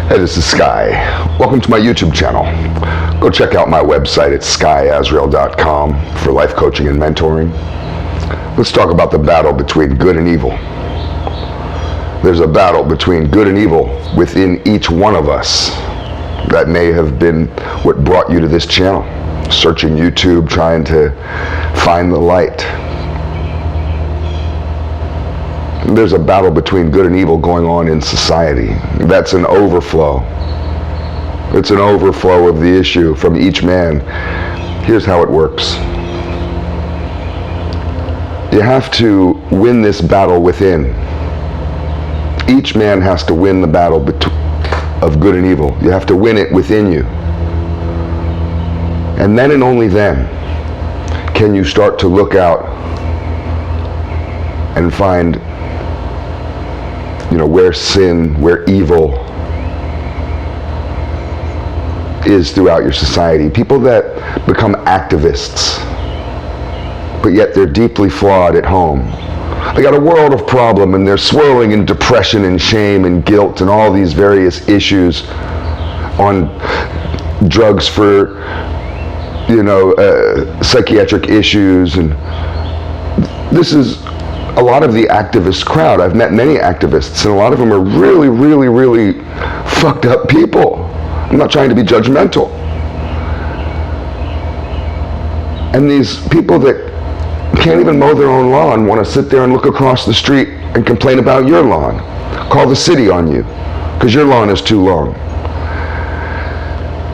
Hey, this is Sky. Welcome to my YouTube channel. Go check out my website at skysworld.com for life coaching and mentoring. Let's talk about the battle between good and evil. There's a battle between good and evil within each one of us. That may have been what brought you to this channel. Searching YouTube, trying to find the light. There's a battle between good and evil going on in society. That's an overflow. It's an overflow of the issue from each man. Here's how it works. You have to win this battle within. Each man has to win the battle of good and evil. You have to win it within you. And then and only then can you start to look out and find where sin, where evil is throughout your society. People that become activists, but yet they're deeply flawed at home. They got a world of problem and they're swirling in depression and shame and guilt and all these various issues on drugs for, psychiatric issues. And this is a lot of the activist crowd. I've met many activists, and a lot of them are really, really, really fucked up people. I'm not trying to be judgmental. And these people that can't even mow their own lawn want to sit there and look across the street and complain about your lawn. Call the city on you because your lawn is too long.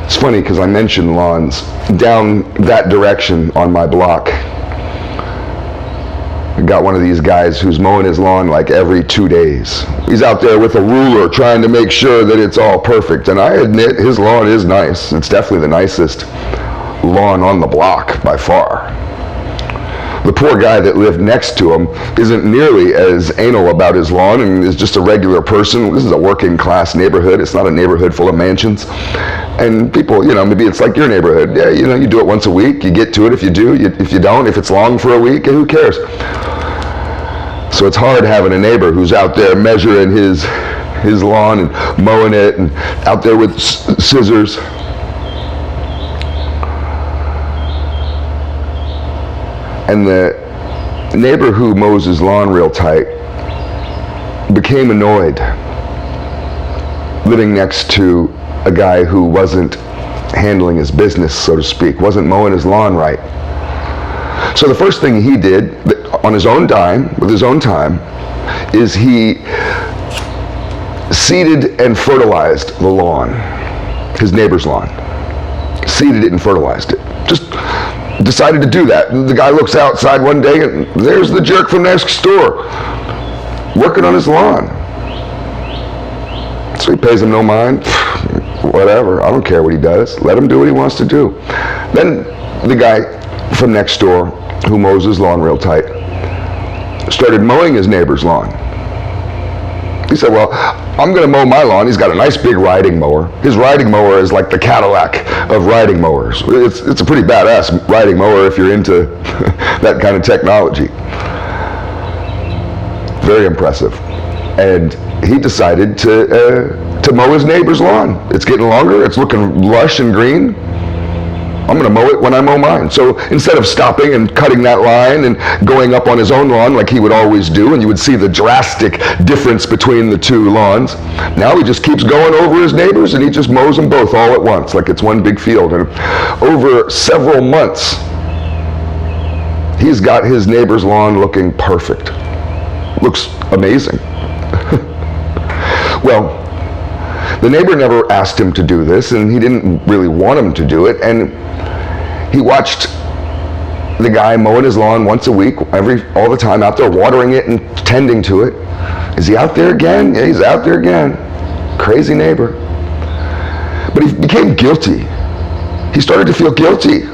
It's funny because I mentioned lawns down that direction on my block. I got one of these guys who's mowing his lawn like every 2 days. He's out there with a ruler trying to make sure that it's all perfect. And I admit his lawn is nice. It's definitely the nicest lawn on the block by far. The poor guy that lived next to him isn't nearly as anal about his lawn and is just a regular person. This is a working class neighborhood. It's not a neighborhood full of mansions. And people, maybe it's like your neighborhood. Yeah, you do it once a week. You get to it if you do. If you don't, if it's long for a week, who cares? So it's hard having a neighbor who's out there measuring his lawn and mowing it and out there with scissors. And the neighbor who mows his lawn real tight became annoyed living next to a guy who wasn't handling his business, so to speak, wasn't mowing his lawn right. So the first thing he did on his own dime, with his own time, is he seeded and fertilized the lawn, his neighbor's lawn. Seeded it and fertilized it. Just decided to do that. The guy looks outside one day and there's the jerk from next door working on his lawn. So he pays him no mind. Whatever, I don't care what he does. Let him do what he wants to do. Then the guy from next door who mows his lawn real tight started mowing his neighbor's lawn. He said, well, I'm going to mow my lawn. He's got a nice big riding mower. His riding mower is like the Cadillac of riding mowers. It's a pretty badass riding mower if you're into that kind of technology. Very impressive. And he decided to mow his neighbor's lawn. It's getting longer. It's looking lush and green. I'm going to mow it when I mow mine. So instead of stopping and cutting that line and going up on his own lawn like he would always do, and you would see the drastic difference between the two lawns, now he just keeps going over his neighbors and he just mows them both all at once like it's one big field. And over several months, he's got his neighbor's lawn looking perfect. Looks amazing. Well, the neighbor never asked him to do this, and he didn't really want him to do it, and he watched the guy mowing his lawn once a week, all the time, out there watering it and tending to it. Is he out there again? Yeah, he's out there again. Crazy neighbor. But he became guilty. He started to feel guilty.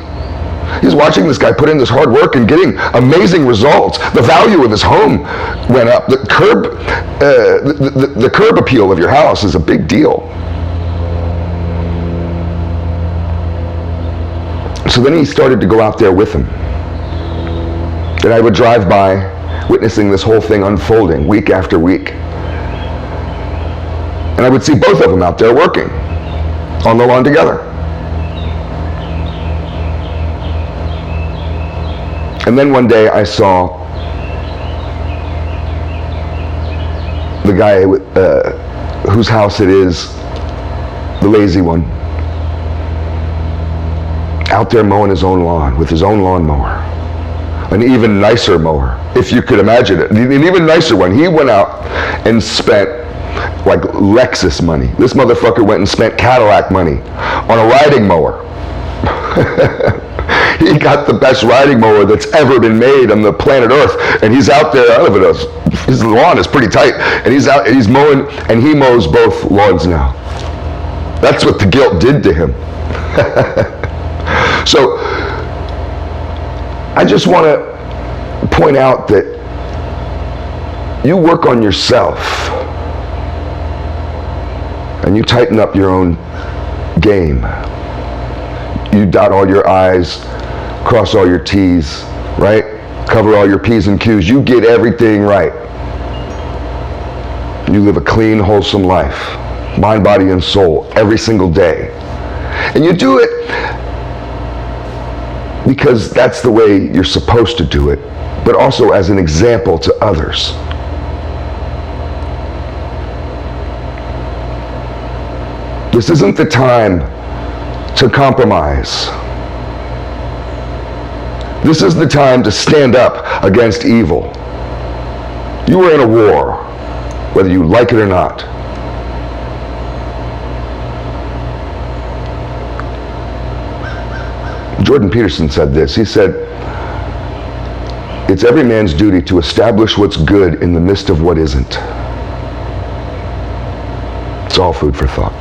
He's watching this guy put in this hard work and getting amazing results. The value of his home went up. The curb appeal of your house is a big deal. So then he started to go out there with him. And I would drive by, witnessing this whole thing unfolding week after week. And I would see both of them out there working on the lawn together. And then one day I saw the guy whose house it is, the lazy one, out there mowing his own lawn with his own lawnmower. An even nicer mower, if you could imagine it. An even nicer one. He went out and spent like Lexus money. This motherfucker went and spent Cadillac money on a riding mower. He got the best riding mower that's ever been made on the planet Earth, and he's out there. I don't know if it is, his lawn is pretty tight, and he's out, and he's mowing, and he mows both lawns now. That's what the guilt did to him. So I just want to point out that you work on yourself and you tighten up your own game. You dot all your I's, cross all your T's, right? Cover all your P's and Q's. You get everything right. You live a clean, wholesome life, mind, body, and soul, every single day. And you do it because that's the way you're supposed to do it, but also as an example to others. This isn't the time to compromise. This is the time to stand up against evil. You are in a war, whether you like it or not. Jordan Peterson said this. He said, "It's every man's duty to establish what's good in the midst of what isn't." It's all food for thought.